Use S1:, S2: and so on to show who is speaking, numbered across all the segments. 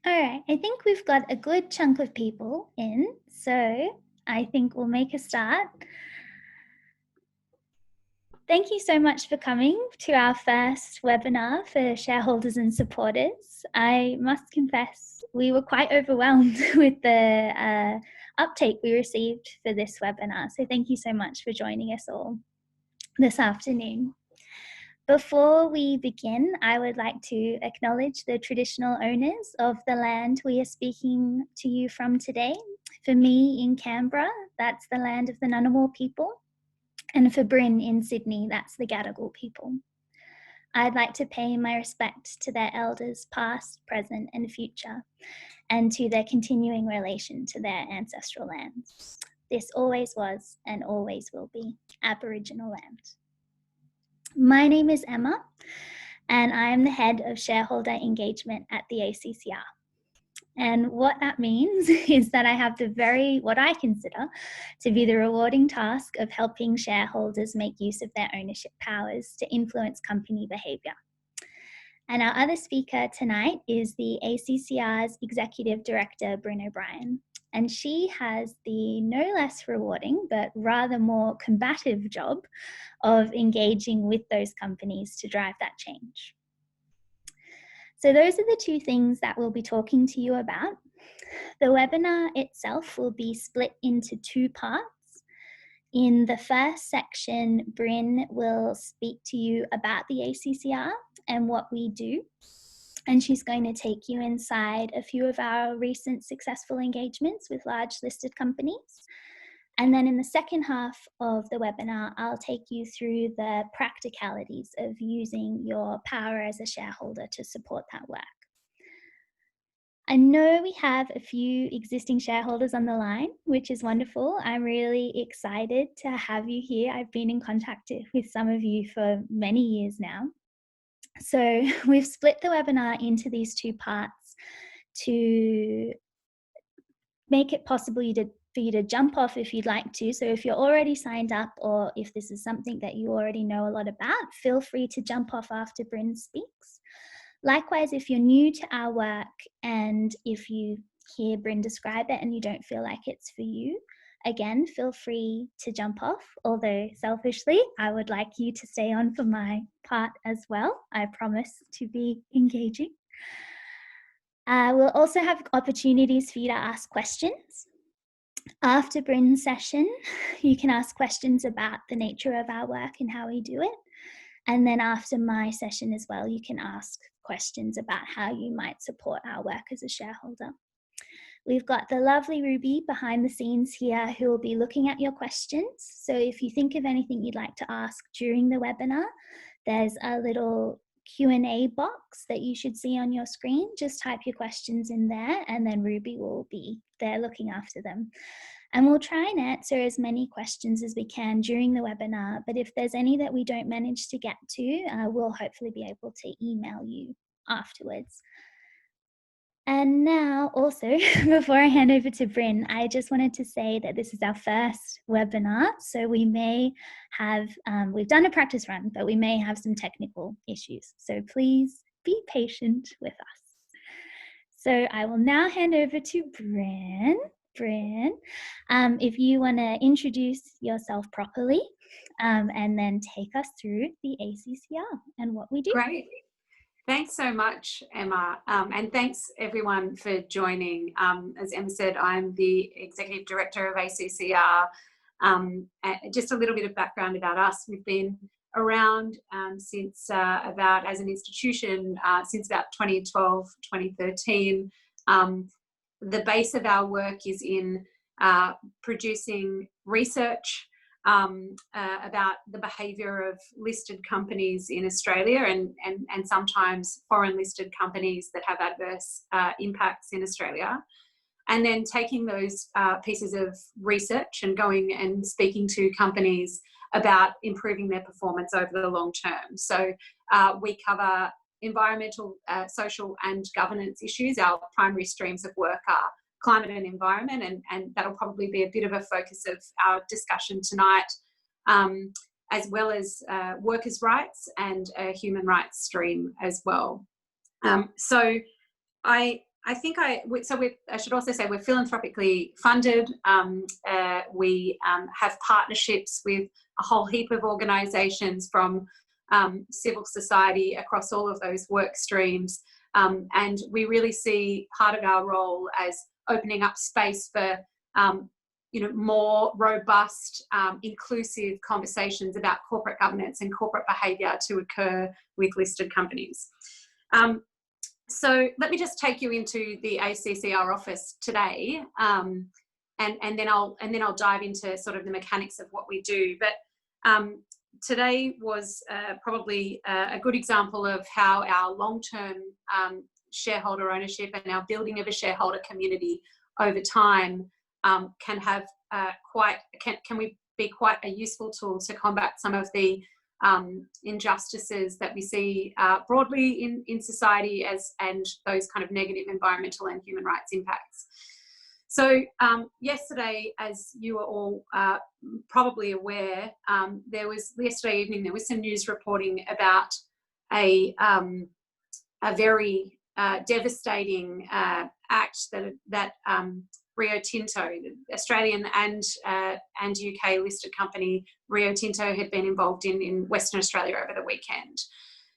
S1: All right, I think we've got a good chunk of people in, so I think we'll make a start. Thank you so much for coming to our first webinar for shareholders and supporters. I must confess, we were quite overwhelmed with the uptake we received for this webinar, so thank you so much for joining us all this afternoon. Before we begin, I would like to acknowledge the traditional owners of the land we are speaking to you from today. For me in Canberra, that's the land of the Ngunnawal people. And for Brynn in Sydney, that's the Gadigal people. I'd like to pay my respect to their elders past, present and future, and to their continuing relation to their ancestral lands. This always was and always will be Aboriginal land. My name is Emma, and I am the head of shareholder engagement at the ACCR. And what that means is that I have what I consider to be the rewarding task of helping shareholders make use of their ownership powers to influence company behaviour. And our other speaker tonight is the ACCR's Executive Director Brynn O'Brien. And she has the no less rewarding, but rather more combative job of engaging with those companies to drive that change. So those are the two things that we'll be talking to you about. The webinar itself will be split into two parts. In the first section, Brynn will speak to you about the ACCR and what we do. And she's going to take you inside a few of our recent successful engagements with large listed companies. And then in the second half of the webinar, I'll take you through the practicalities of using your power as a shareholder to support that work. I know we have a few existing shareholders on the line, which is wonderful. I'm really excited to have you here. I've been in contact with some of you for many years now. So we've split the webinar into these two parts to make it possible for you to jump off if you'd like to. So if you're already signed up, or if this is something that you already know a lot about, feel free to jump off after Brynn speaks. Likewise, if you're new to our work and if you hear Brynn describe it and you don't feel like it's for you, again, feel free to jump off, although selfishly, I would like you to stay on for my part as well. I promise to be engaging. We'll also have opportunities for you to ask questions. After Brynn's session, you can ask questions about the nature of our work and how we do it. And then after my session as well, you can ask questions about how you might support our work as a shareholder. We've got the lovely Ruby behind the scenes here who will be looking at your questions. So if you think of anything you'd like to ask during the webinar, there's a little Q&A box that you should see on your screen. Just type your questions in there and then Ruby will be there looking after them. And we'll try and answer as many questions as we can during the webinar, but if there's any that we don't manage to get to, we'll hopefully be able to email you afterwards. And now also, before I hand over to Brynn, I just wanted to say that this is our first webinar, so we may have, we've done a practice run, but we may have some technical issues. So please be patient with us. So I will now hand over to Brynn. Brynn, if you want to introduce yourself properly and then take us through the ACCR and what we do.
S2: Great. Thanks so much, Emma, and thanks everyone for joining. As Emma said, I'm the Executive Director of ACCR. Just a little bit of background about us. We've been around since about, as an institution, since about 2012, 2013. The base of our work is in producing research about the behaviour of listed companies in Australia and sometimes foreign listed companies that have adverse impacts in Australia. And then taking those pieces of research and going and speaking to companies about improving their performance over the long term. So we cover environmental, social and governance issues. Our primary streams of work are climate and environment, and that'll probably be a bit of a focus of our discussion tonight, as well as workers' rights and a human rights stream as well. So I I should also say we're philanthropically funded. We have partnerships with a whole heap of organisations from civil society across all of those work streams. And we really see part of our role as opening up space for more robust, inclusive conversations about corporate governance and corporate behaviour to occur with listed companies. So let me just take you into the ACCR office today, and then I'll dive into sort of the mechanics of what we do. But today was probably a good example of how our long-term shareholder ownership and our building of a shareholder community over time can have can be quite a useful tool to combat some of the injustices that we see broadly in society and those kind of negative environmental and human rights impacts. So yesterday, as you are all probably aware, yesterday evening there was some news reporting about a very devastating act that Rio Tinto, the Australian and UK listed company Rio Tinto, had been involved in Western Australia over the weekend.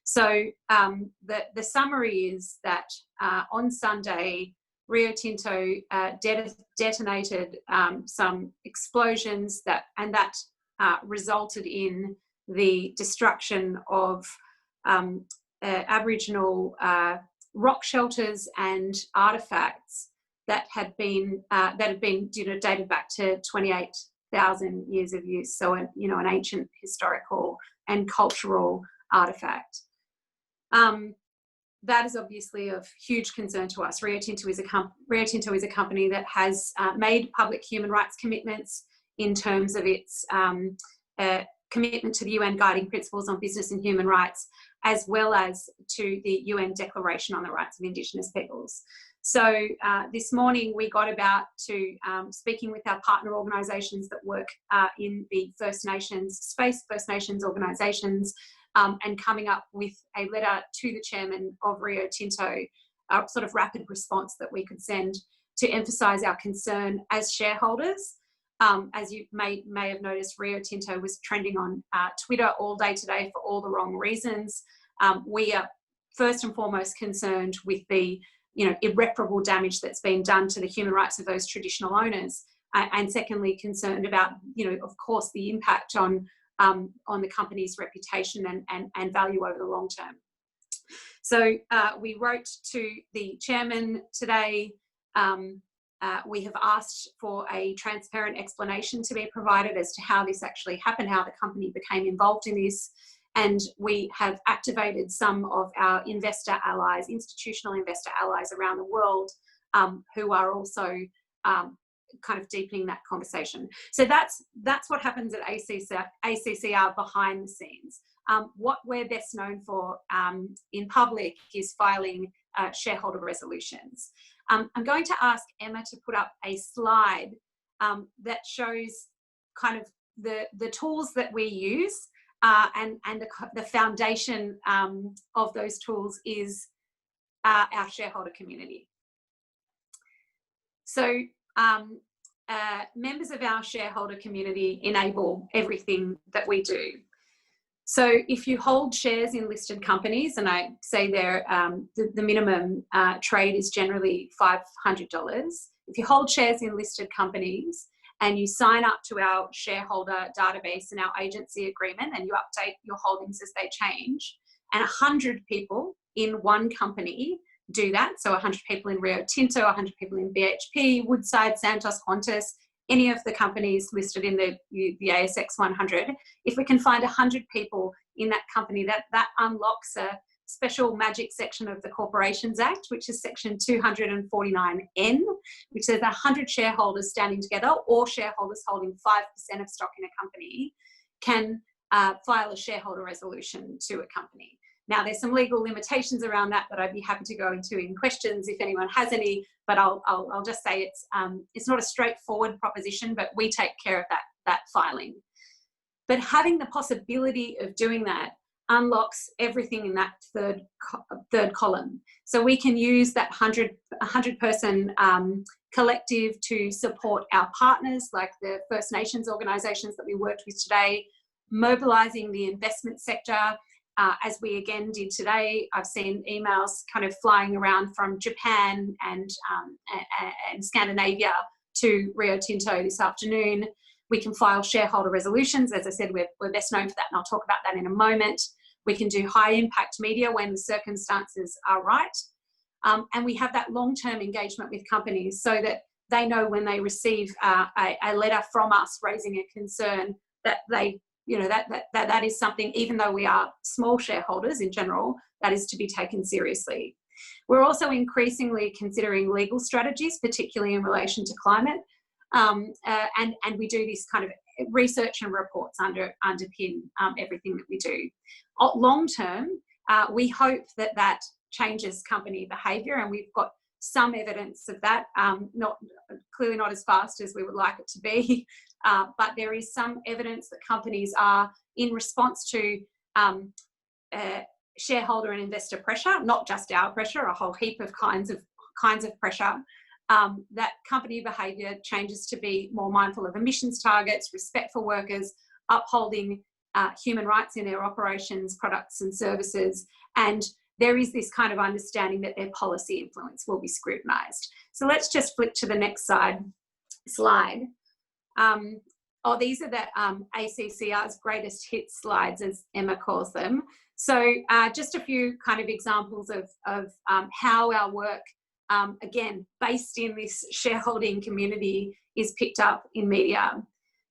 S2: So the summary is that on Sunday, Rio Tinto detonated some explosions that resulted in the destruction of Aboriginal rock shelters and artefacts that had been dated back to 28,000 years of use. So an ancient historical and cultural artefact. That is obviously of huge concern to us. Rio Tinto is a company that has made public human rights commitments in terms of its commitment to the UN Guiding Principles on Business and Human Rights, as well as to the UN Declaration on the Rights of Indigenous Peoples. So this morning we got about to speaking with our partner organisations that work in the First Nations space, First Nations organisations, and coming up with a letter to the chairman of Rio Tinto, a sort of rapid response that we could send to emphasise our concern as shareholders. As you may have noticed, Rio Tinto was trending on Twitter all day today for all the wrong reasons. We are first and foremost concerned with the irreparable damage that's been done to the human rights of those traditional owners, and secondly concerned about of course the impact on the company's reputation and value over the long term. So we wrote to the chairman today. We have asked for a transparent explanation to be provided as to how this actually happened, how the company became involved in this. And we have activated some of our investor allies, institutional investor allies around the world, who are also kind of deepening that conversation. So that's what happens at ACCR behind the scenes. What we're best known for in public is filing shareholder resolutions. I'm going to ask Emma to put up a slide that shows kind of the tools that we use, and the foundation of those tools is our shareholder community. So members of our shareholder community enable everything that we do. So if you hold shares in listed companies, and I say there the minimum trade is generally $500. If you hold shares in listed companies and you sign up to our shareholder database and our agency agreement and you update your holdings as they change, and 100 people in one company do that, so 100 people in Rio Tinto, 100 people in BHP, Woodside, Santos, Qantas, any of the companies listed in the ASX 100, if we can find 100 people in that company, that unlocks a special magic section of the Corporations Act, which is section 249N, which says 100 shareholders standing together or shareholders holding 5% of stock in a company can file a shareholder resolution to a company. Now, there's some legal limitations around that I'd be happy to go into in questions if anyone has any, but I'll just say it's not a straightforward proposition, but we take care of that filing. But having the possibility of doing that unlocks everything in that third column. So we can use that 100-person collective to support our partners, like the First Nations organisations that we worked with today, mobilising the investment sector, as we again did today. I've seen emails kind of flying around from Japan and Scandinavia to Rio Tinto this afternoon. We can file shareholder resolutions. As I said, we're best known for that, and I'll talk about that in a moment. We can do high impact media when the circumstances are right. And we have that long-term engagement with companies so that they know when they receive a letter from us raising a concern that they, you know, that is something, even though we are small shareholders in general, that is to be taken seriously. We're also increasingly considering legal strategies, particularly in relation to climate. And we do this kind of research and reports underpin everything that we do. Long term, we hope that changes company behaviour, and we've got some evidence of that, clearly not as fast as we would like it to be, but there is some evidence that companies are, in response to shareholder and investor pressure, not just our pressure, a whole heap of kinds of pressure, that company behaviour changes to be more mindful of emissions targets, respect for workers, upholding human rights in their operations, products and services, and there is this kind of understanding that their policy influence will be scrutinised. So let's just flip to the next slide. These are the ACCR's greatest hits slides, as Emma calls them. So just a few kind of examples of how our work, again, based in this shareholding community, is picked up in media.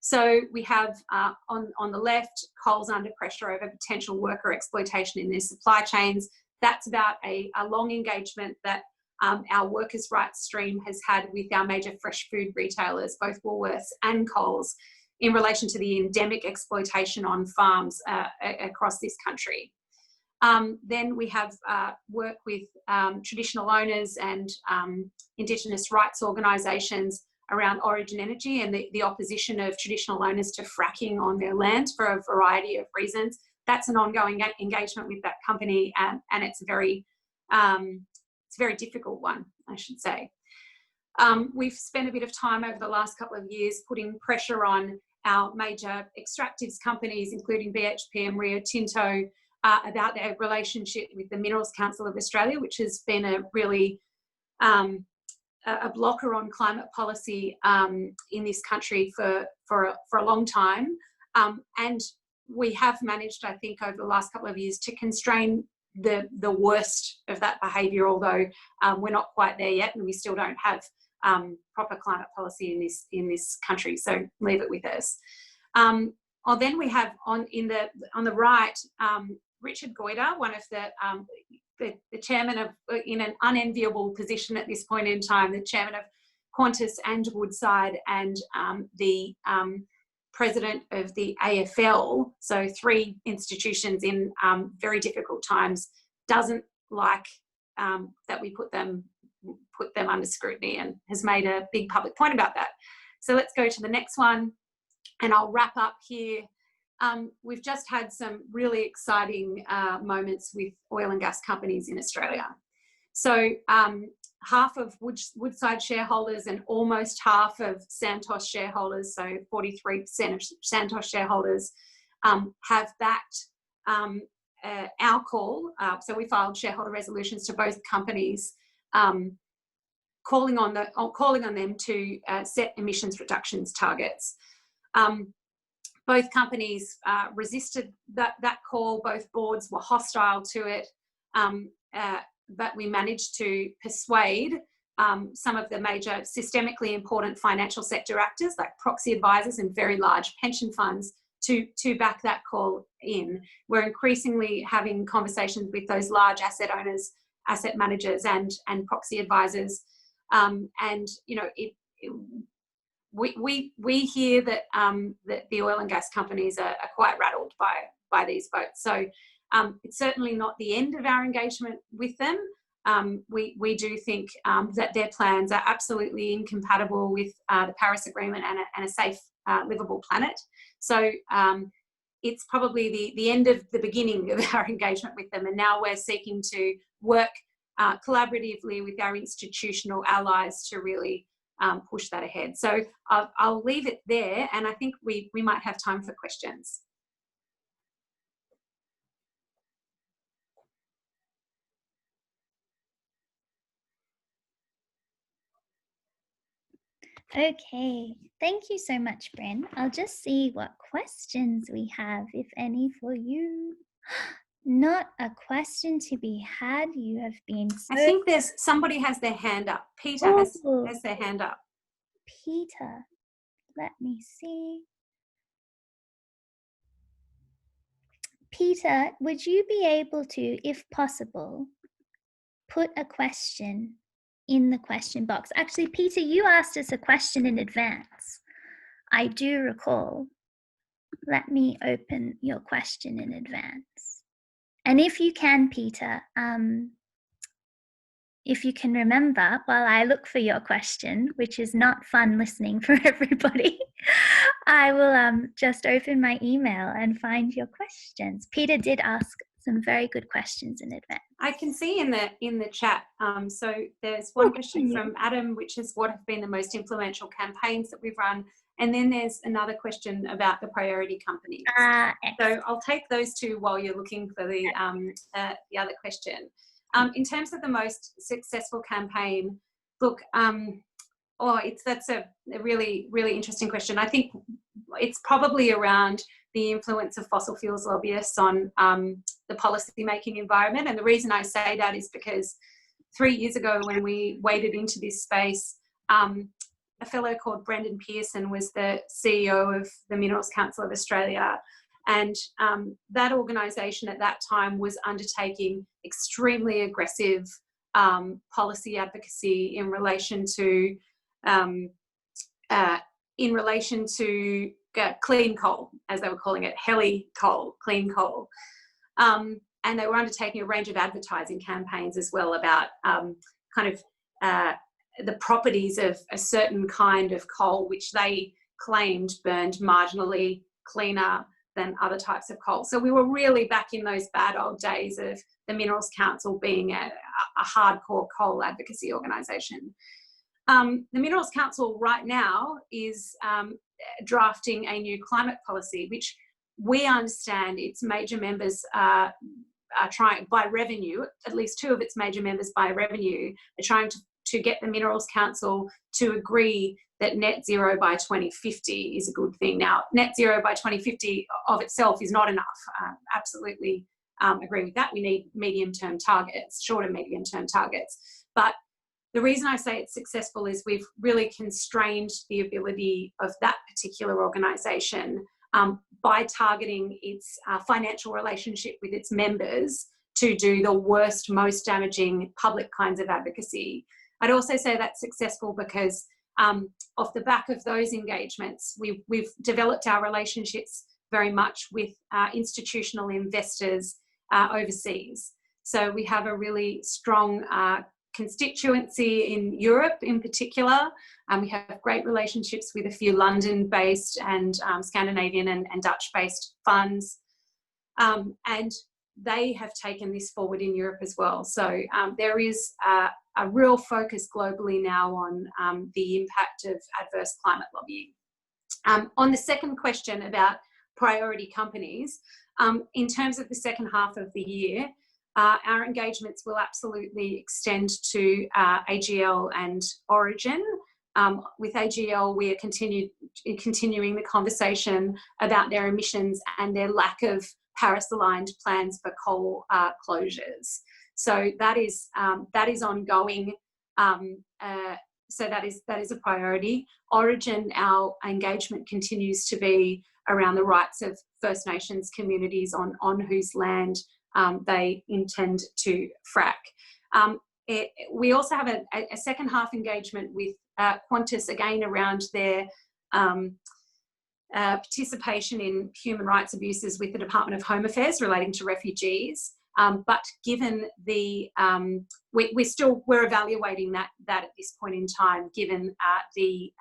S2: So we have on the left, Coles under pressure over potential worker exploitation in their supply chains. That's about a long engagement that our workers' rights stream has had with our major fresh food retailers, both Woolworths and Coles, in relation to the endemic exploitation on farms across this country. Then we have work with traditional owners and Indigenous rights organisations around Origin Energy and the opposition of traditional owners to fracking on their land for a variety of reasons. That's an ongoing engagement with that company, and it's a very difficult one, I should say. We've spent a bit of time over the last couple of years putting pressure on our major extractives companies, including BHP and Rio Tinto, about their relationship with the Minerals Council of Australia, which has been a really a blocker on climate policy in this country for a long time. And we have managed, I think, over the last couple of years to constrain the worst of that behaviour, although we're not quite there yet, and we still don't have proper climate policy in this country. So leave it with us. Then we have on the right, Richard Goyder, one of the chairman of, in an unenviable position at this point in time, the chairman of Qantas and Woodside, and the president of the AFL, so 3 institutions in very difficult times, doesn't like that we put them under scrutiny, and has made a big public point about that. So let's go to the next one, and I'll wrap up here. We've just had some really exciting moments with oil and gas companies in Australia. So half of Woodside shareholders and almost half of Santos shareholders, so 43% of Santos shareholders, have backed our call. So we filed shareholder resolutions to both companies, calling on them to set emissions reductions targets. Both companies resisted that call. Both boards were hostile to it, but we managed to persuade some of the major systemically important financial sector actors, like proxy advisors and very large pension funds, to back that call in. We're increasingly having conversations with those large asset owners, asset managers, and proxy advisors, and you know, we hear that that the oil and gas companies are quite rattled by these votes. So it's certainly not the end of our engagement with them. We do think that their plans are absolutely incompatible with the Paris Agreement and a safe, livable planet. So it's probably the end of the beginning of our engagement with them, and now we're seeking to work collaboratively with our institutional allies to really push that ahead. So I'll leave it there, and I think we might have time for questions.
S1: Okay, thank you so much, Brynn. I'll just see what questions we have, if any, for you. Not a question to be had. You have been so...
S2: I think there's somebody has their hand up. Peter has their hand up.
S1: Peter, let me see. Peter, would you be able to, if possible, put a question in the question box? Actually, Peter, you asked us a question in advance. I do recall. Let me open your question in advance. And if you can, Peter, if you can remember, while I look for your question, which is not fun listening for everybody, I will just open my email and find your questions. Peter did ask some very good questions in advance.
S2: I can see in the chat, so there's one question from Adam, which is what have been the most influential campaigns that we've run? And then there's another question about the priority companies. So I'll take those two while you're looking for the other question. In terms of the most successful campaign, look, that's a really, really interesting question. I think it's probably around the influence of fossil fuels lobbyists on the policy-making environment. And the reason I say that is because 3 years ago when we waded into this space, a fellow called Brendan Pearson was the CEO of the Minerals Council of Australia. And that organisation at that time was undertaking extremely aggressive policy advocacy in relation to clean coal, as they were calling it, heli coal, clean coal. And they were undertaking a range of advertising campaigns as well about the properties of a certain kind of coal, which they claimed burned marginally cleaner than other types of coal. So we were really back in those bad old days of the Minerals Council being a hardcore coal advocacy organisation. The Minerals Council right now is drafting a new climate policy, which we understand its major members are trying, by revenue, at least two of its major members by revenue, are trying to get the Minerals Council to agree that net zero by 2050 is a good thing. Now, net zero by 2050 of itself is not enough. Absolutely agree with that. We need medium-term targets, shorter medium-term targets. But the reason I say it's successful is we've really constrained the ability of that particular organisation by targeting its financial relationship with its members to do the worst, most damaging public kinds of advocacy. I'd also say that's successful because off the back of those engagements, we've developed our relationships very much with institutional investors overseas. So we have a really strong constituency in Europe in particular. We have great relationships with a few London-based and Scandinavian and Dutch-based funds. And they have taken this forward in Europe as well. So there is a real focus globally now on the impact of adverse climate lobbying. On the second question about priority companies, in terms of the second half of the year, our engagements will absolutely extend to AGL and Origin. With AGL, we are continuing the conversation about their emissions and their lack of Paris-aligned plans for coal closures. So that is ongoing. So that is a priority. Origin, our engagement continues to be around the rights of First Nations communities on whose land they intend to frack. We also have a second half engagement with Qantas, again around their participation in human rights abuses with the Department of Home Affairs relating to refugees. But given the, we're evaluating that at this point in time, given the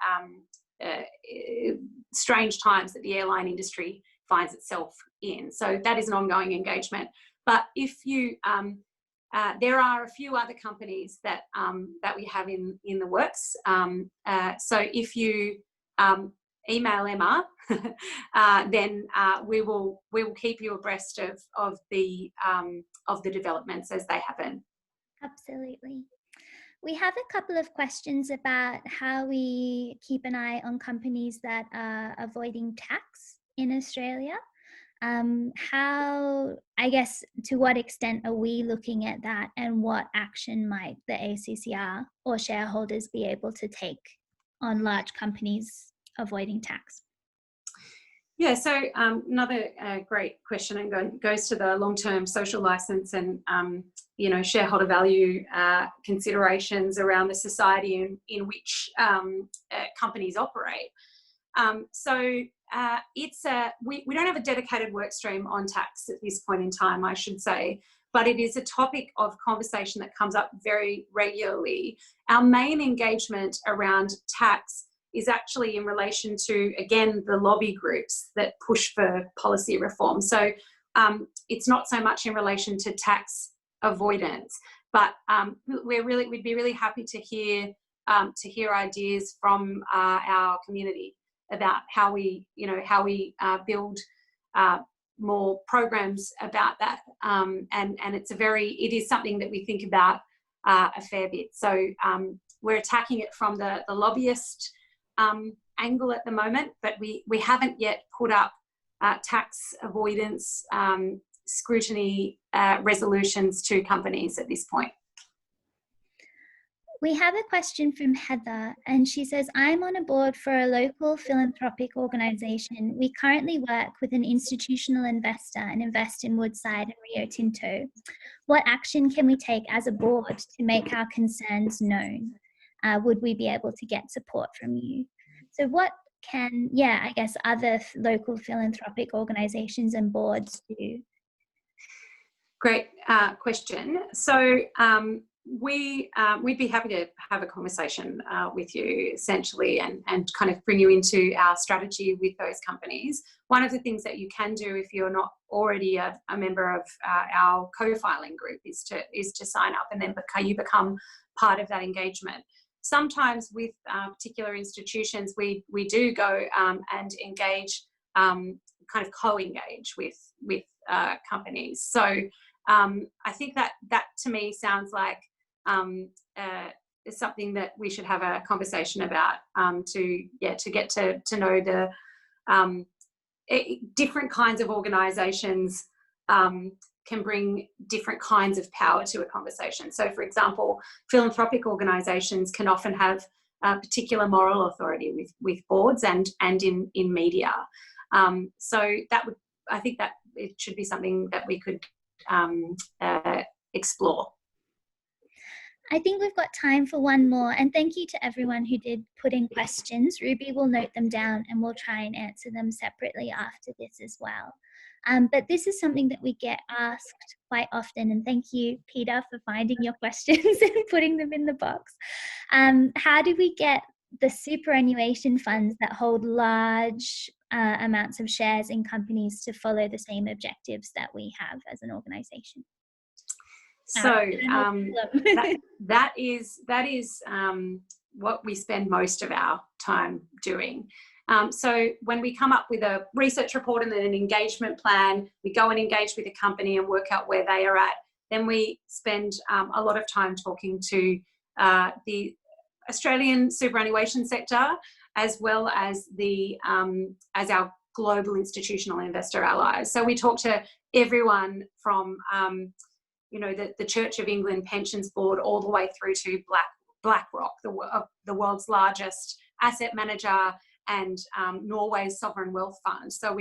S2: strange times that the airline industry finds itself in. So that is an ongoing engagement. But if you, there are a few other companies that that we have in the works. So if you email Emma, then we will keep you abreast of the developments as they happen.
S1: Absolutely. We have a couple of questions about how we keep an eye on companies that are avoiding tax in Australia. How, I guess, to what extent are we looking at that, and what action might the ACCR or shareholders be able to take on large companies avoiding tax?
S2: Yeah, so another great question, and goes to the long-term social license and shareholder value considerations around the society in which companies operate. We don't have a dedicated work stream on tax at this point in time, I should say, but it is a topic of conversation that comes up very regularly. Our main engagement around tax is actually in relation to, again, the lobby groups that push for policy reform. So it's not so much in relation to tax avoidance, but we'd be really happy to hear ideas from our community about how we build more programs about that. And it is something that we think about a fair bit. So we're attacking it from the lobbyist angle at the moment, but we haven't yet put up tax avoidance scrutiny resolutions to companies at this point.
S1: We have a question from Heather, and she says, I'm on a board for a local philanthropic organisation. We currently work with an institutional investor and invest in Woodside and Rio Tinto. What action can we take as a board to make our concerns known? Would we be able to get support from you? So what can, I guess, other local philanthropic organisations and boards do?
S2: Great question. So we'd be happy to have a conversation with you, essentially, and kind of bring you into our strategy with those companies. One of the things that you can do if you're not already a member of our co-filing group is to sign up, and then you become part of that engagement. Sometimes with particular institutions, we do go and engage, kind of co-engage with companies. So I think that to me sounds like is something that we should have a conversation about to get to know the different kinds of organisations can bring different kinds of power to a conversation. So, for example, philanthropic organisations can often have particular moral authority with boards and in media. So I think that it should be something that we could explore.
S1: I think we've got time for one more, and thank you to everyone who did put in questions. Ruby will note them down and we'll try and answer them separately after this as well. But this is something that we get asked quite often, and thank you, Peter, for finding your questions and putting them in the box. How do we get the superannuation funds that hold large amounts of shares in companies to follow the same objectives that we have as an organisation?
S2: So that is what we spend most of our time doing. So when we come up with a research report and then an engagement plan, we go and engage with a company and work out where they are at. Then we spend a lot of time talking to the Australian superannuation sector, as well as as our global institutional investor allies. So we talk to everyone from the Church of England Pensions Board all the way through to BlackRock, the world's largest asset manager, and Norway's sovereign wealth fund. So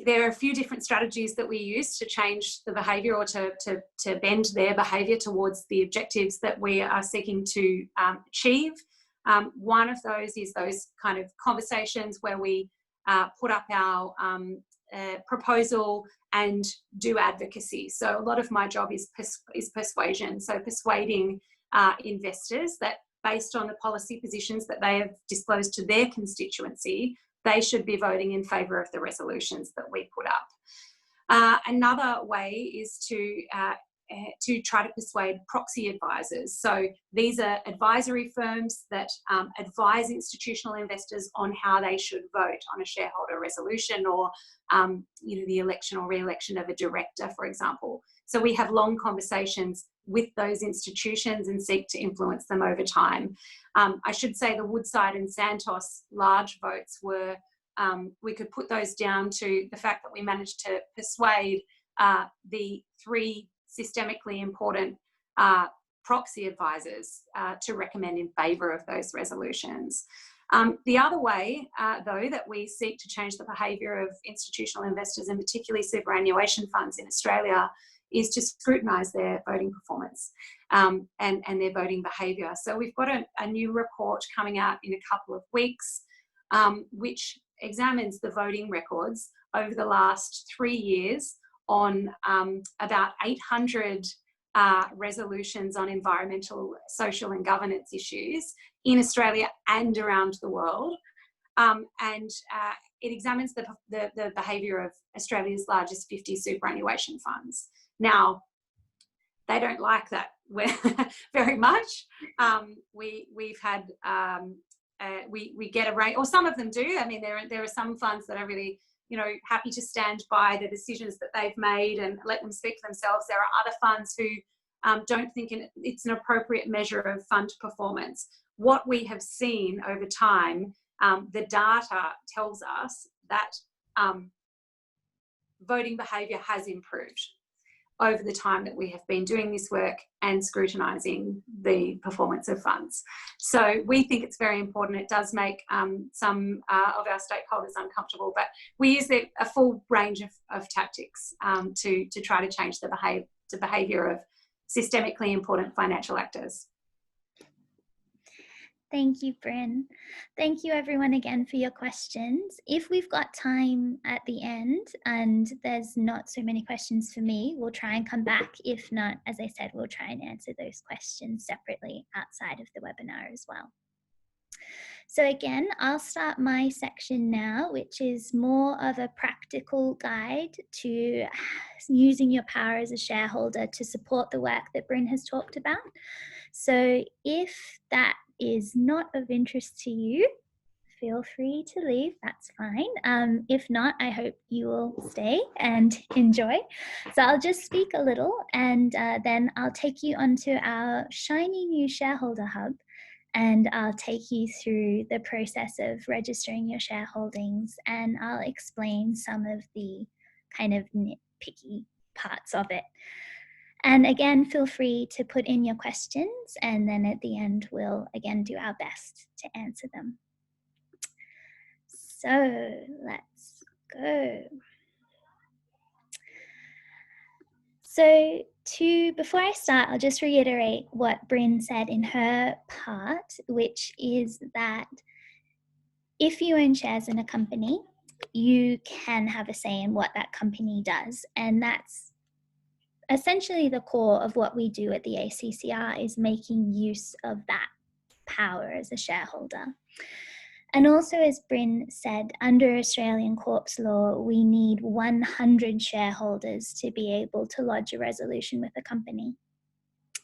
S2: there are a few different strategies that we use to change the behaviour, or to bend their behaviour towards the objectives that we are seeking to achieve. One of those is those kind of conversations where we put up our proposal and do advocacy. So a lot of my job is persuasion. So persuading investors that, based on the policy positions that they have disclosed to their constituency, they should be voting in favour of the resolutions that we put up. Another way is to try to persuade proxy advisors. So these are advisory firms that advise institutional investors on how they should vote on a shareholder resolution, or the election or re-election of a director, for example. So we have long conversations with those institutions and seek to influence them over time. I should say the Woodside and Santos large votes were, we could put those down to the fact that we managed to persuade the 3 systemically important proxy advisors to recommend in favour of those resolutions. The other way, though, that we seek to change the behaviour of institutional investors, and particularly superannuation funds in Australia, is to scrutinise their voting performance and their voting behaviour. So we've got a new report coming out in a couple of weeks, which examines the voting records over the last 3 years on about 800 resolutions on environmental, social and governance issues in Australia and around the world. It examines the behaviour of Australia's largest 50 superannuation funds. Now, they don't like that very much. We've had, we get a rate, or some of them do. I mean, there are some funds that are really, happy to stand by the decisions that they've made and let them speak for themselves. There are other funds who don't think it's an appropriate measure of fund performance. What we have seen over time, the data tells us that voting behaviour has improved over the time that we have been doing this work and scrutinising the performance of funds. So we think it's very important. It does make some of our stakeholders uncomfortable, but we use a full range of tactics to try to change the behaviour of systemically important financial actors.
S1: Thank you, Brynn. Thank you everyone again for your questions. If we've got time at the end and there's not so many questions for me, we'll try and come back. If not, as I said, we'll try and answer those questions separately outside of the webinar as well. So again, I'll start my section now, which is more of a practical guide to using your power as a shareholder to support the work that Brynn has talked about. So if that is not of interest to you, feel free to leave, that's fine. If not, I hope you will stay and enjoy. So I'll just speak a little, and then I'll take you onto our shiny new Shareholder Hub, and I'll take you through the process of registering your shareholdings, and I'll explain some of the kind of nitpicky parts of it. And again, feel free to put in your questions, and then at the end, we'll again do our best to answer them. So let's go. So before I start, I'll just reiterate what Brynn said in her part, which is that if you own shares in a company, you can have a say in what that company does. And that's essentially the core of what we do at the ACCR, is making use of that power as a shareholder. And also, as Brynn said, under Australian corpse law, we need 100 shareholders to be able to lodge a resolution with a company.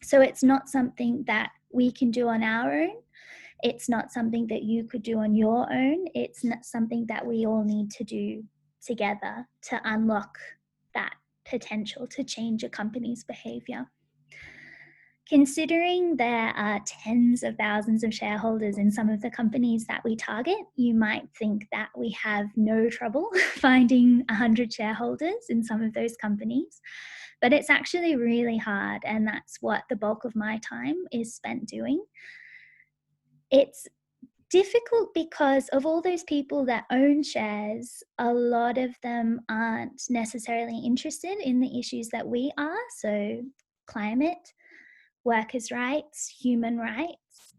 S1: So it's not something that we can do on our own. It's not something that you could do on your own. It's not something that we all need to do together to unlock that potential to change a company's behaviour. Considering there are tens of thousands of shareholders in some of the companies that we target, you might think that we have no trouble finding 100 shareholders in some of those companies, but it's actually really hard, and that's what the bulk of my time is spent doing. It's difficult because of all those people that own shares, a lot of them aren't necessarily interested in the issues that we are, so climate, workers' rights, human rights.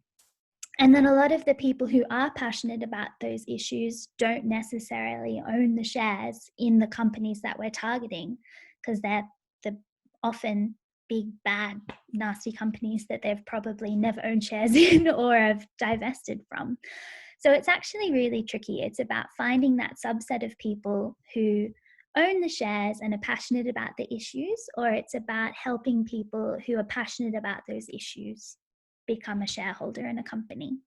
S1: And then a lot of the people who are passionate about those issues don't necessarily own the shares in the companies that we're targeting, because they're the often big, bad, nasty companies that they've probably never owned shares in or have divested from. So it's actually really tricky. It's about finding that subset of people who own the shares and are passionate about the issues, or it's about helping people who are passionate about those issues become a shareholder in a company.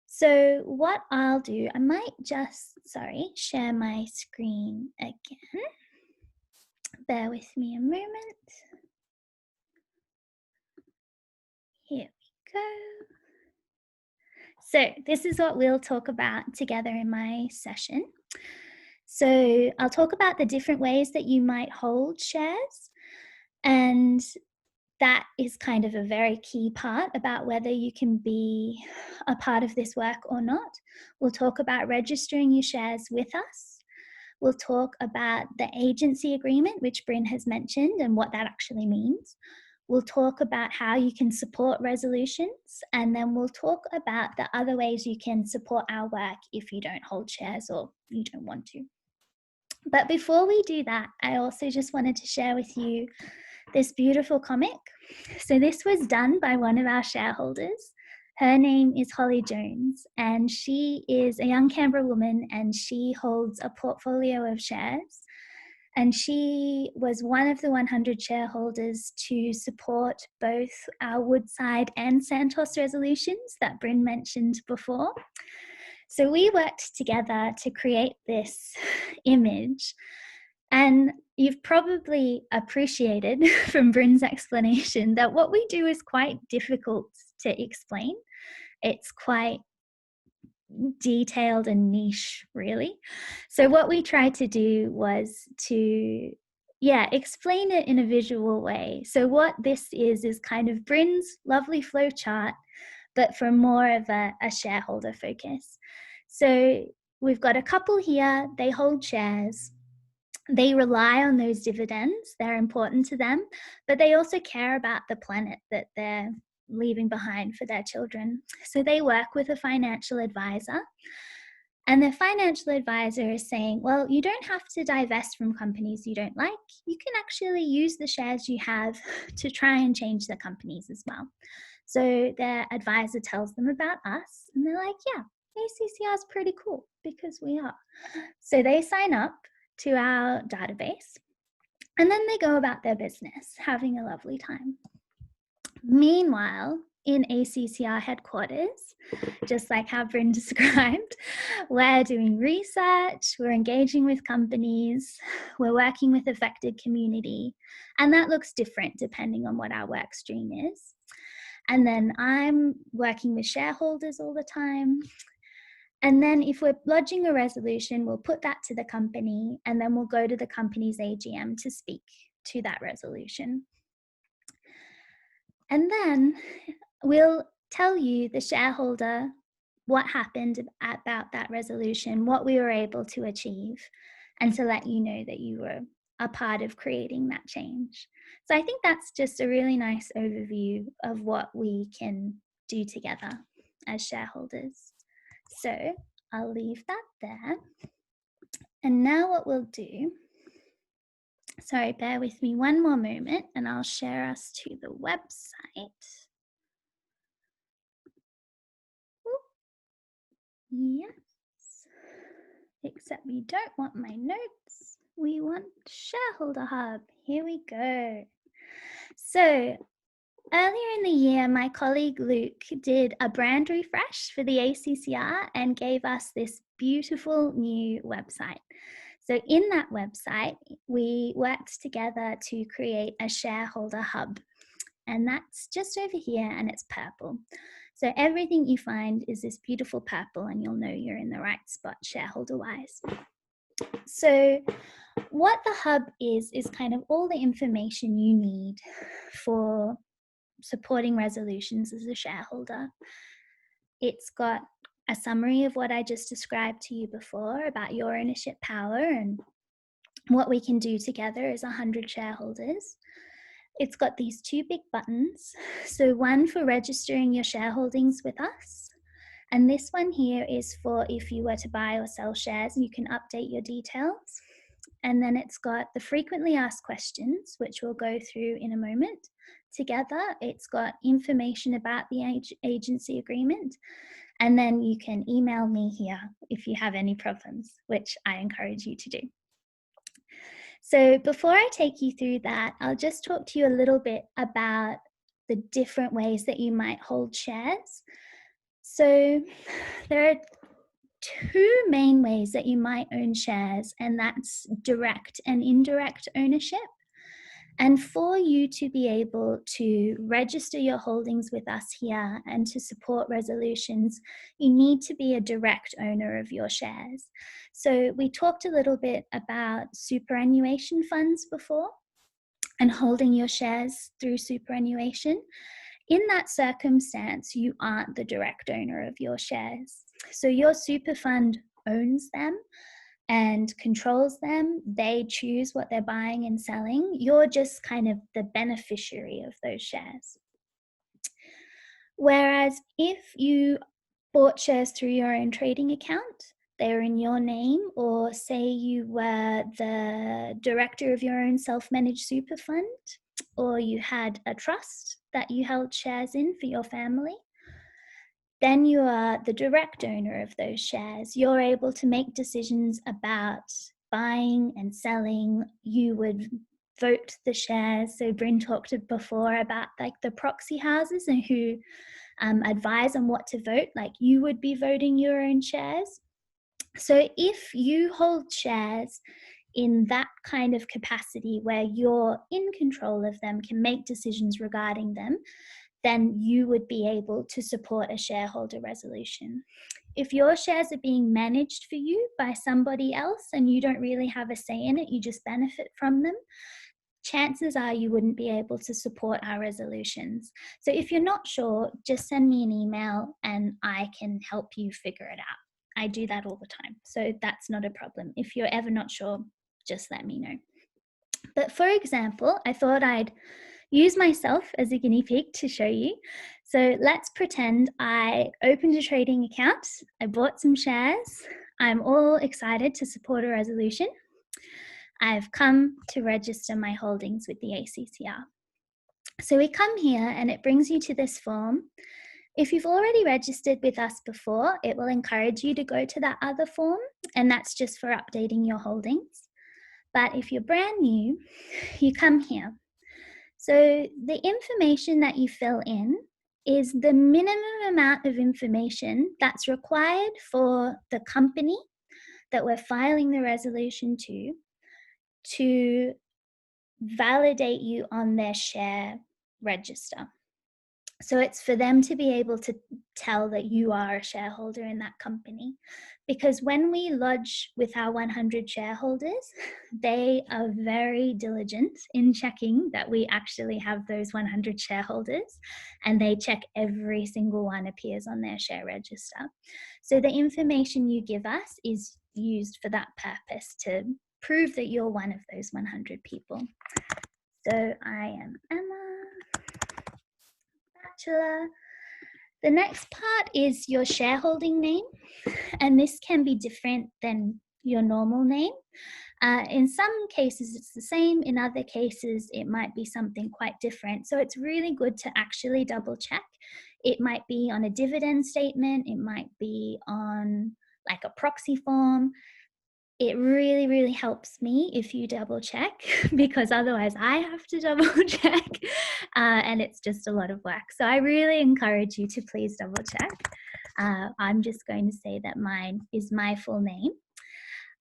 S1: So what I'll do, I might just, share my screen again. Bear with me a moment. Here we go. So this is what we'll talk about together in my session. So I'll talk about the different ways that you might hold shares, and that is kind of a very key part about whether you can be a part of this work or not. We'll talk about registering your shares with us. We'll talk about the agency agreement, which Brynn has mentioned, and what that actually means. We'll talk about how you can support resolutions, and then we'll talk about the other ways you can support our work if you don't hold shares or you don't want to. But before we do that, I also just wanted to share with you this beautiful comic. So this was done by one of our shareholders. Her name is Holly Jones, and she is a young Canberra woman, and she holds a portfolio of shares. And she was one of the 100 shareholders to support both our Woodside and Santos resolutions that Brynn mentioned before. So we worked together to create this image. And you've probably appreciated from Brynn's explanation that what we do is quite difficult to explain. It's quite detailed and niche, really. So what we tried to do was to explain it in a visual way. So what this is kind of Brynn's lovely flow chart, but from more of a shareholder focus. So we've got a couple here, they hold shares. They rely on those dividends, they're important to them, but they also care about the planet that they're leaving behind for their children. So they work with a financial advisor, and the financial advisor is saying, well, you don't have to divest from companies you don't like. You can actually use the shares you have to try and change the companies as well. So their advisor tells them about us, and they're like, yeah, ACCR is pretty cool because we are. So they sign up to our database, and then they go about their business, having a lovely time. Meanwhile, in ACCR headquarters, just like how Brynn described, we're doing research, we're engaging with companies, we're working with affected community, and that looks different depending on what our work stream is. And then I'm working with shareholders all the time. And then if we're lodging a resolution, we'll put that to the company, and then we'll go to the company's AGM to speak to that resolution. And then we'll tell you, the shareholder, what happened about that resolution, what we were able to achieve, and to let you know that you were a part of creating that change. So I think that's just a really nice overview of what we can do together as shareholders. So I'll leave that there. And now what we'll do, sorry, bear with me one more moment and I'll share us to the website. Yes, except we don't want my notes. We want Shareholder Hub. Here we go. So earlier in the year, my colleague Luke did a brand refresh for the ACCR and gave us this beautiful new website. So in that website, we worked together to create a Shareholder Hub, and that's just over here, and it's purple. So everything you find is this beautiful purple, and you'll know you're in the right spot shareholder-wise. So what the hub is kind of all the information you need for supporting resolutions as a shareholder. It's got a summary of what I just described to you before about your ownership power and what we can do together as 100 shareholders. It's got these two big buttons. So one for registering your shareholdings with us. And this one here is for if you were to buy or sell shares, you can update your details. and then it's got the frequently asked questions, which we'll go through in a moment. Together, it's got information about the agency agreement, and then you can email me here if you have any problems, which I encourage you to do. So before I take you through that, I'll just talk to you a little bit about the different ways that you might hold shares. So there are two main ways that you might own shares, and that's direct and indirect ownership. And for you to be able to register your holdings with us here and to support resolutions, you need to be a direct owner of your shares. So we talked a little bit about superannuation funds before and holding your shares through superannuation. In that circumstance, you aren't the direct owner of your shares. So your super fund owns them and controls them. They choose what they're buying and selling. You're just kind of the beneficiary of those shares. Whereas if you bought shares through your own trading account, they're in your name, or say you were the director of your own self-managed super fund, or you had a trust that you held shares in for your family, then you are the direct owner of those shares. You're able to make decisions about buying and selling. You would vote the shares. So Brynn talked before about like the proxy houses and who advise on what to vote. Like you would be voting your own shares. So if you hold shares in that kind of capacity where you're in control of them, can make decisions regarding them, then you would be able to support a shareholder resolution. If your shares are being managed for you by somebody else and you don't really have a say in it, you just benefit from them, chances are you wouldn't be able to support our resolutions. So if you're not sure, just send me an email and I can help you figure it out. I do that all the time, so that's not a problem. If you're ever not sure, just let me know. But for example, I thought I'd use myself as a guinea pig to show you. So let's pretend I opened a trading account, I bought some shares, I'm all excited to support a resolution. I've come to register my holdings with the ACCR. So we come here and it brings you to this form. If you've already registered with us before, it will encourage you to go to that other form, and that's just for updating your holdings. But if you're brand new, you come here. So the information that you fill in is the minimum amount of information that's required for the company that we're filing the resolution to validate you on their share register. So it's for them to be able to tell that you are a shareholder in that company. Because when we lodge with our 100 shareholders, they are very diligent in checking that we actually have those 100 shareholders, and they check every single one appears on their share register. So the information you give us is used for that purpose, to prove that you're one of those 100 people. So I am Emma Batchelor. The next part is your shareholding name, and this can be different than your normal name. In some cases it's the same, in other cases it might be something quite different. So it's really good to actually double check. It might be on a dividend statement, it might be on like a proxy form. It really, really helps me if you double check, because otherwise I have to double check and it's just a lot of work. So I really encourage you to please double check. I'm just going to say that mine is my full name.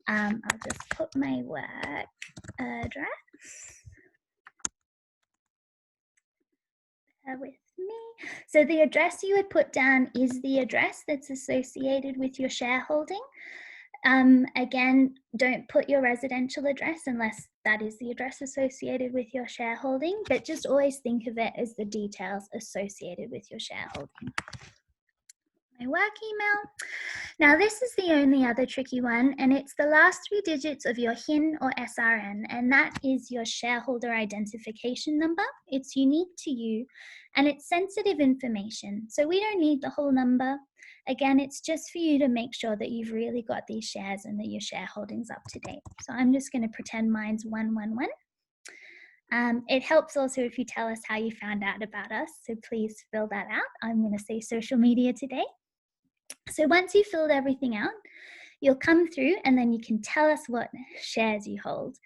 S1: I'll just put my work address. Bear with me. So the address you would put down is the address that's associated with your shareholding. Again, don't put your residential address unless that is the address associated with your shareholding, but just always think of it as the details associated with your shareholding. My work email. Now this is the only other tricky one, and it's the last 3 digits of your HIN or SRN, and that is your shareholder identification number. It's unique to you and it's sensitive information, so we don't need the whole number. Again, it's just for you to make sure that you've really got these shares and that your shareholding's up to date. So I'm just going to pretend mine's 111. It helps also if you tell us how you found out about us, so please fill that out. I'm going to say social media today. So once you've filled everything out, you'll come through and then you can tell us what shares you hold.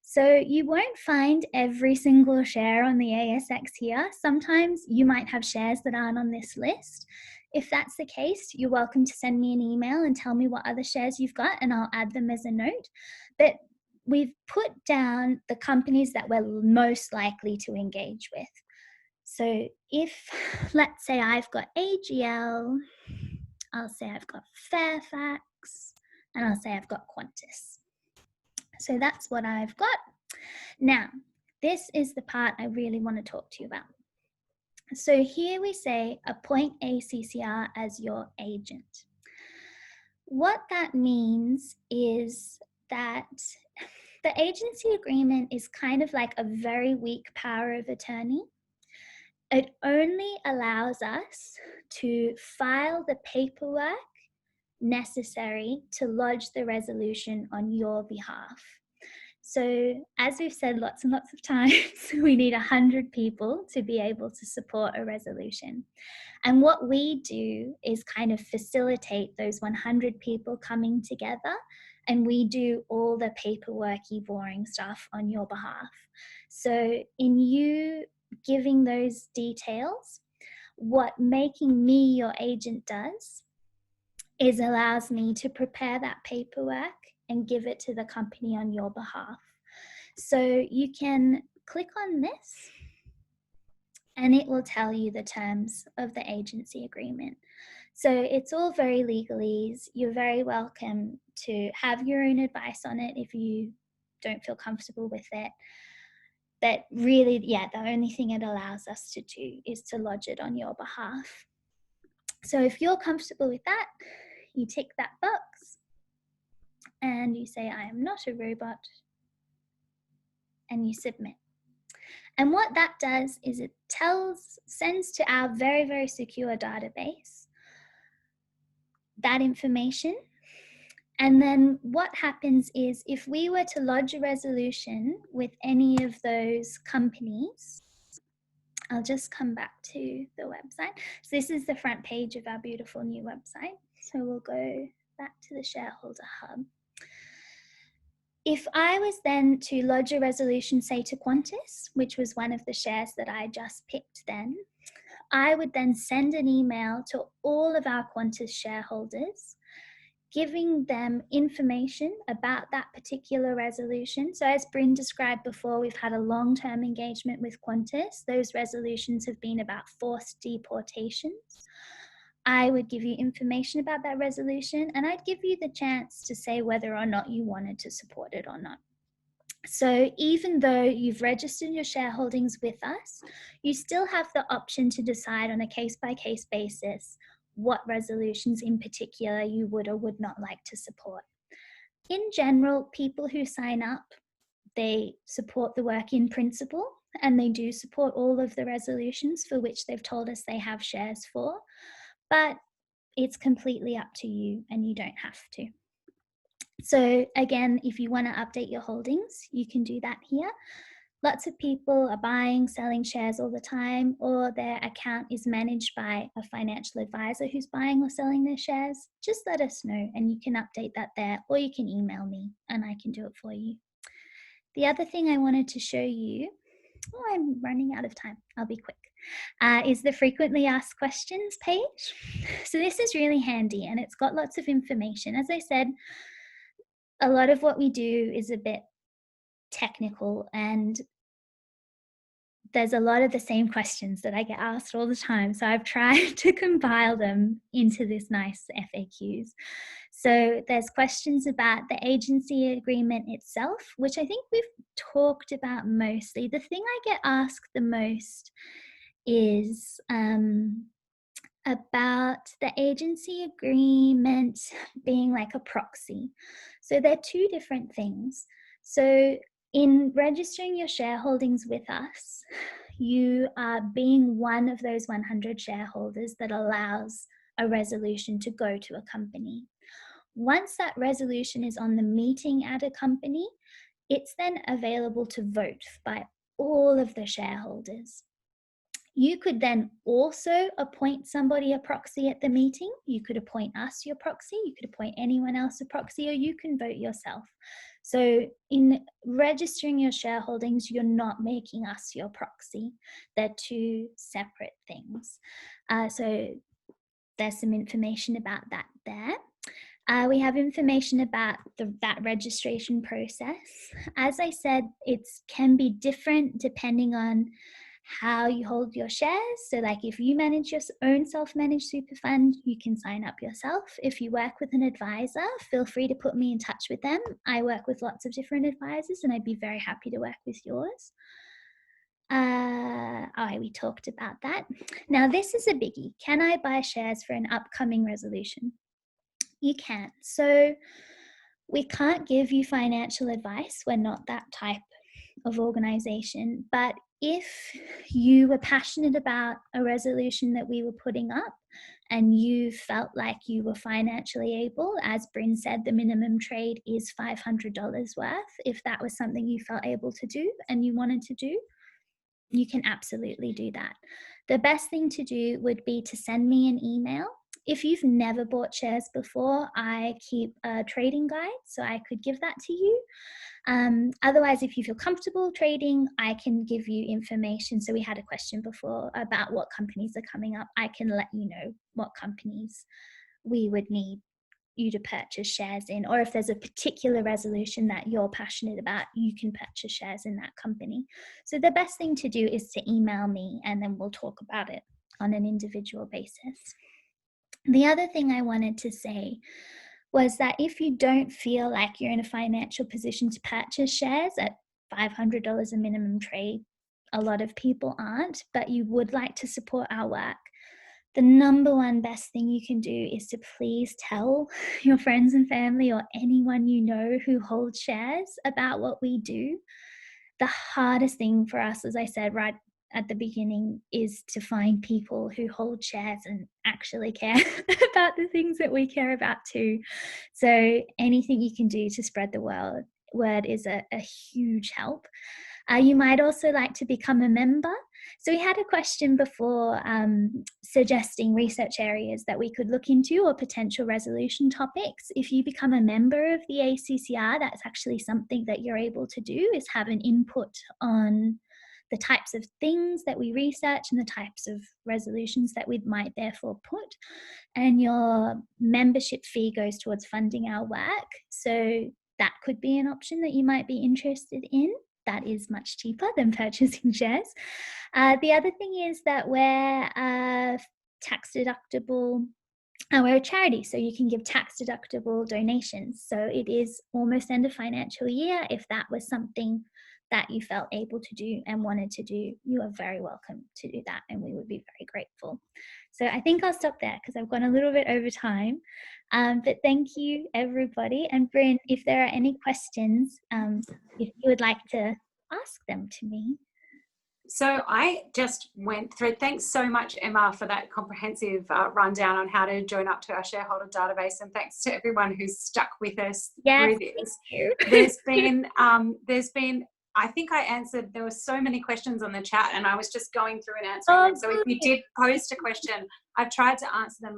S1: So you won't find every single share on the ASX here. Sometimes you might have shares that aren't on this list. If that's the case, you're welcome to send me an email and tell me what other shares you've got, and I'll add them as a note. But we've put down the companies that we're most likely to engage with. So if, let's say I've got AGL, I'll say I've got Fairfax, and I'll say I've got Qantas. So that's what I've got. Now, this is the part I really want to talk to you about. So here we say appoint ACCR as your agent. What that means is that the agency agreement is kind of like a very weak power of attorney. It only allows us to file the paperwork necessary to lodge the resolution on your behalf. So as we've said lots and lots of times, we need 100 people to be able to support a resolution. And what we do is kind of facilitate those 100 people coming together, and we do all the paperworky, boring stuff on your behalf. So in you giving those details, what making me your agent does is allows me to prepare that paperwork and give it to the company on your behalf. So you can click on this and it will tell you the terms of the agency agreement. So it's all very legalese. You're very welcome to have your own advice on it if you don't feel comfortable with it. But really, yeah, the only thing it allows us to do is to lodge it on your behalf. So if you're comfortable with that, you tick that box and you say, I am not a robot, and you submit. And what that does is it sends to our very, very secure database that information. And then what happens is if we were to lodge a resolution with any of those companies, I'll just come back to the website. So this is the front page of our beautiful new website. So we'll go back to the Shareholder Hub. If I was then to lodge a resolution, say to Qantas, which was one of the shares that I just picked then, I would then send an email to all of our Qantas shareholders, giving them information about that particular resolution. So as Brynn described before, we've had a long-term engagement with Qantas. Those resolutions have been about forced deportations. I would give you information about that resolution, and I'd give you the chance to say whether or not you wanted to support it or not. So even though you've registered your shareholdings with us, you still have the option to decide on a case-by-case basis what resolutions in particular you would or would not like to support. In general, people who sign up, they support the work in principle, and they do support all of the resolutions for which they've told us they have shares for. But it's completely up to you and you don't have to. So again, if you want to update your holdings, you can do that here. Lots of people are buying, selling shares all the time, or their account is managed by a financial advisor who's buying or selling their shares. Just let us know and you can update that there, or you can email me and I can do it for you. The other thing I wanted to show you, I'm running out of time, I'll be quick, is the frequently asked questions page. So this is really handy and it's got lots of information. As I said, a lot of what we do is a bit technical and there's a lot of the same questions that I get asked all the time. So I've tried to compile them into this nice FAQs. So there's questions about the agency agreement itself, which I think we've talked about mostly. The thing I get asked the most is about the agency agreement being like a proxy. So they're two different things. So in registering your shareholdings with us, you are being one of those 100 shareholders that allows a resolution to go to a company. Once that resolution is on the meeting at a company, it's then available to vote by all of the shareholders. You could then also appoint somebody a proxy at the meeting. You could appoint us your proxy, you could appoint anyone else a proxy, or you can vote yourself. So in registering your shareholdings, you're not making us your proxy. They're two separate things. So there's some information about that there. We have information about that registration process. As I said, it can be different depending on how you hold your shares. So like if you manage your own self-managed super fund, you can sign up yourself. If you work with an advisor, feel free to put me in touch with them. I work with lots of different advisors and I'd be very happy to work with yours. We talked about that. Now this is a biggie. Can I buy shares for an upcoming resolution? You can. So we can't give you financial advice. We're not that type of organization. But if you were passionate about a resolution that we were putting up and you felt like you were financially able, as Brynn said, the minimum trade is $500 worth. If that was something you felt able to do and you wanted to do, you can absolutely do that. The best thing to do would be to send me an email. If you've never bought shares before, I keep a trading guide, so I could give that to you. Otherwise, if you feel comfortable trading, I can give you information. So we had a question before about what companies are coming up. I can let you know what companies we would need you to purchase shares in, or if there's a particular resolution that you're passionate about, you can purchase shares in that company. So the best thing to do is to email me and then we'll talk about it on an individual basis. The other thing I wanted to say was that if you don't feel like you're in a financial position to purchase shares at $500 a minimum trade, a lot of people aren't, but you would like to support our work, the number one best thing you can do is to please tell your friends and family or anyone you know who holds shares about what we do. The hardest thing for us, as I said right at the beginning, is to find people who hold shares and actually care about the things that we care about too. So anything you can do to spread the word is a huge help. You might also like to become a member. So we had a question before suggesting research areas that we could look into or potential resolution topics. If you become a member of the ACCR, that's actually something that you're able to do, is have an input on the types of things that we research and the types of resolutions that we might therefore put. And your membership fee goes towards funding our work. So that could be an option that you might be interested in. That is much cheaper than purchasing shares. The other thing is that we're tax deductible. We're a charity, so you can give tax deductible donations. So it is almost end of financial year. If that was something that you felt able to do and wanted to do, you are very welcome to do that, and we would be very grateful. So I think I'll stop there because I've gone a little bit over time. But thank you, everybody. And Brynn, if there are any questions, if you would like to ask them to me.
S2: So I just went through, thanks so much, Emma, for that comprehensive rundown on how to join up to our shareholder database. And thanks to everyone who's stuck with us through this. There's been, I think I answered, there were so many questions on the chat and I was just going through and answering them. So if you did post a question, I've tried to answer them,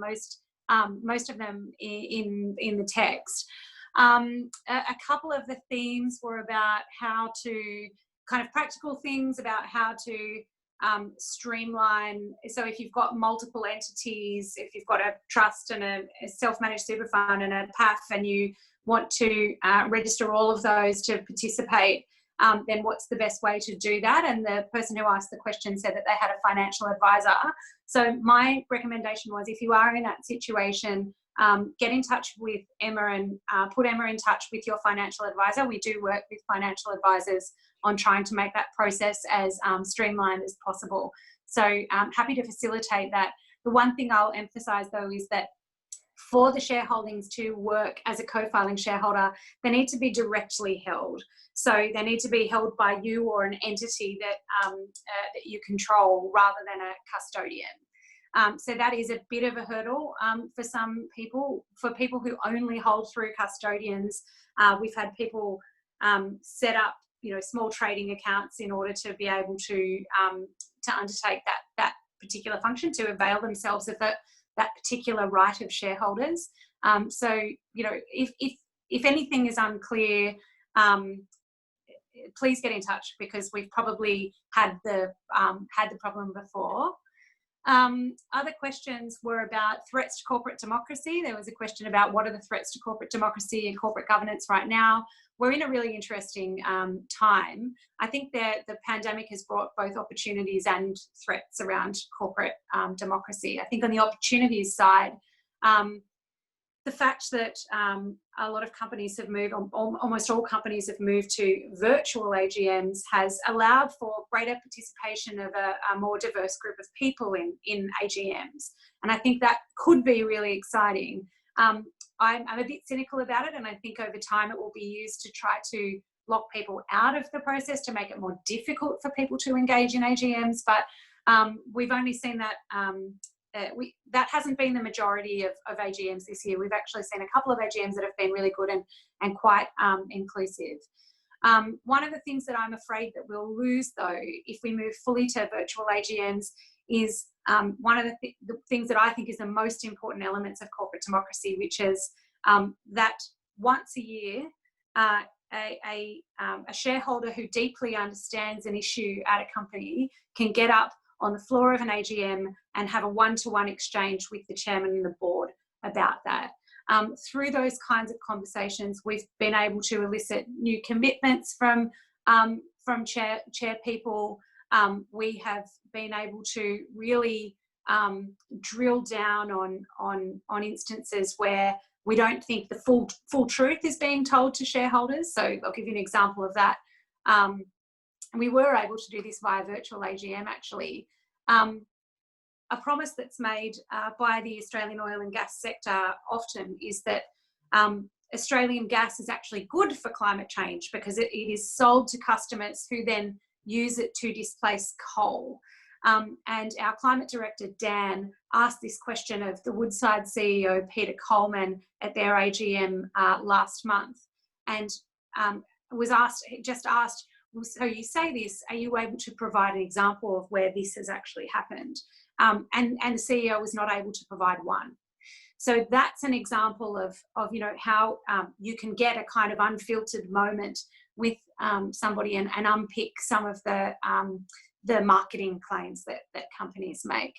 S2: most of them in the text. A couple of the themes were about how to, kind of practical things about how to streamline. So if you've got multiple entities, if you've got a trust and a self-managed super fund and a PAF and you want to register all of those to participate, then what's the best way to do that? And the person who asked the question said that they had a financial advisor. So my recommendation was, if you are in that situation, get in touch with Emma and put Emma in touch with your financial advisor. We do work with financial advisors on trying to make that process as streamlined as possible. So I'm happy to facilitate that. The one thing I'll emphasize though is that for the shareholdings to work as a co-filing shareholder, they need to be directly held. So they need to be held by you or an entity that, that you control rather than a custodian. So that is a bit of a hurdle for some people. For people who only hold through custodians, we've had people set up, small trading accounts in order to be able to undertake that particular function, to avail themselves of that particular right of shareholders. So if anything is unclear, please get in touch, because we've probably had the problem before. Other questions were about threats to corporate democracy. There was a question about what are the threats to corporate democracy and corporate governance right now. We're in a really interesting time. I think that the pandemic has brought both opportunities and threats around corporate democracy. I think on the opportunities side, the fact that a lot of companies have moved, almost all companies have moved to virtual AGMs, has allowed for greater participation of a more diverse group of people in AGMs. And I think that could be really exciting. I'm a bit cynical about it, and I think over time it will be used to try to lock people out of the process, to make it more difficult for people to engage in AGMs. But we've only seen that that hasn't been the majority of AGMs this year. We've actually seen a couple of AGMs that have been really good and quite inclusive. One of the things that I'm afraid that we'll lose, though, if we move fully to virtual AGMs, is one of the things that I think is the most important elements of corporate democracy, which is that once a year, a shareholder who deeply understands an issue at a company can get up on the floor of an AGM and have a one-to-one exchange with the chairman and the board about that. Through those kinds of conversations, we've been able to elicit new commitments from chair people. We have been able to really drill down on instances where we don't think the full truth is being told to shareholders. So I'll give you an example of that. We were able to do this via virtual AGM, actually. A promise that's made by the Australian oil and gas sector often is that Australian gas is actually good for climate change, because it is sold to customers who then use it to displace coal. And our climate director, Dan, asked this question of the Woodside CEO, Peter Coleman, at their AGM last month, and was asked, so you say this, are you able to provide an example of where this has actually happened? And the CEO was not able to provide one. So that's an example of how you can get a kind of unfiltered moment with somebody and unpick some of the marketing claims that companies make.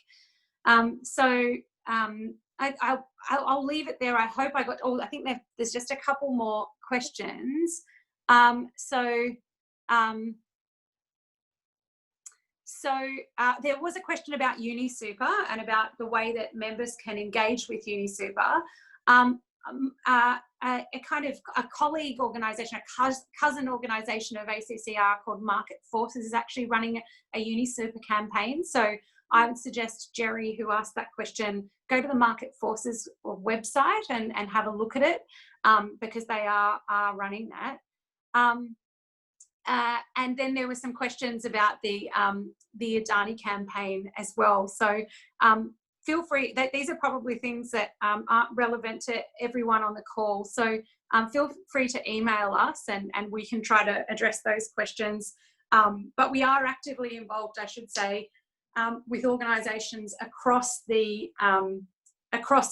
S2: So I'll leave it there. I hope I got all. I think there's just a couple more questions. There was a question about UniSuper and about the way that members can engage with UniSuper. A colleague organisation, a cousin organisation of ACCR called Market Forces is actually running a UniSuper campaign. So I would suggest Jerry, who asked that question, go to the Market Forces website and have a look at it, because they are running that. And then there were some questions about the Adani campaign as well. So feel free, these are probably things that aren't relevant to everyone on the call. So feel free to email us and we can try to address those questions. But we are actively involved, I should say, with organisations across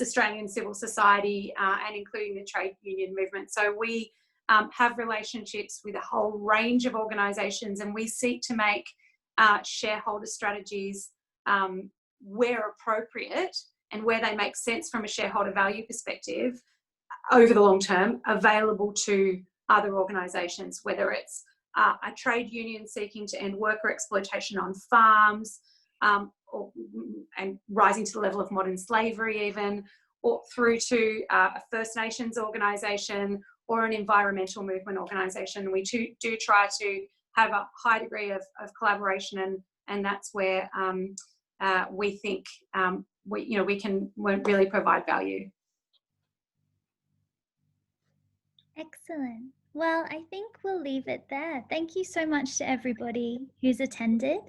S2: Australian civil society and including the trade union movement. So we have relationships with a whole range of organisations, and we seek to make shareholder strategies where appropriate and where they make sense from a shareholder value perspective over the long term available to other organisations, whether it's a trade union seeking to end worker exploitation on farms, and rising to the level of modern slavery even, or through to a First Nations organisation or an environmental movement organisation. We do try to have a high degree of collaboration, and that's where we think we can really provide value.
S1: Excellent. Well, I think we'll leave it there. Thank you so much to everybody who's attended.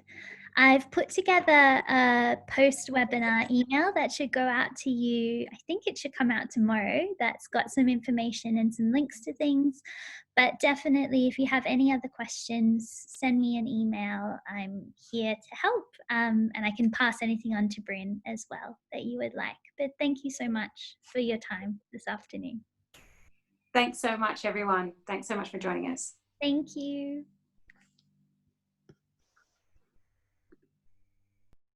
S1: I've put together a post-webinar email that should go out to you. I think it should come out tomorrow. That's got some information and some links to things. But definitely, if you have any other questions, send me an email. I'm here to help, and I can pass anything on to Brynn as well that you would like. But thank you so much for your time this afternoon.
S2: Thanks so much, everyone. Thanks so much for joining us.
S1: Thank you.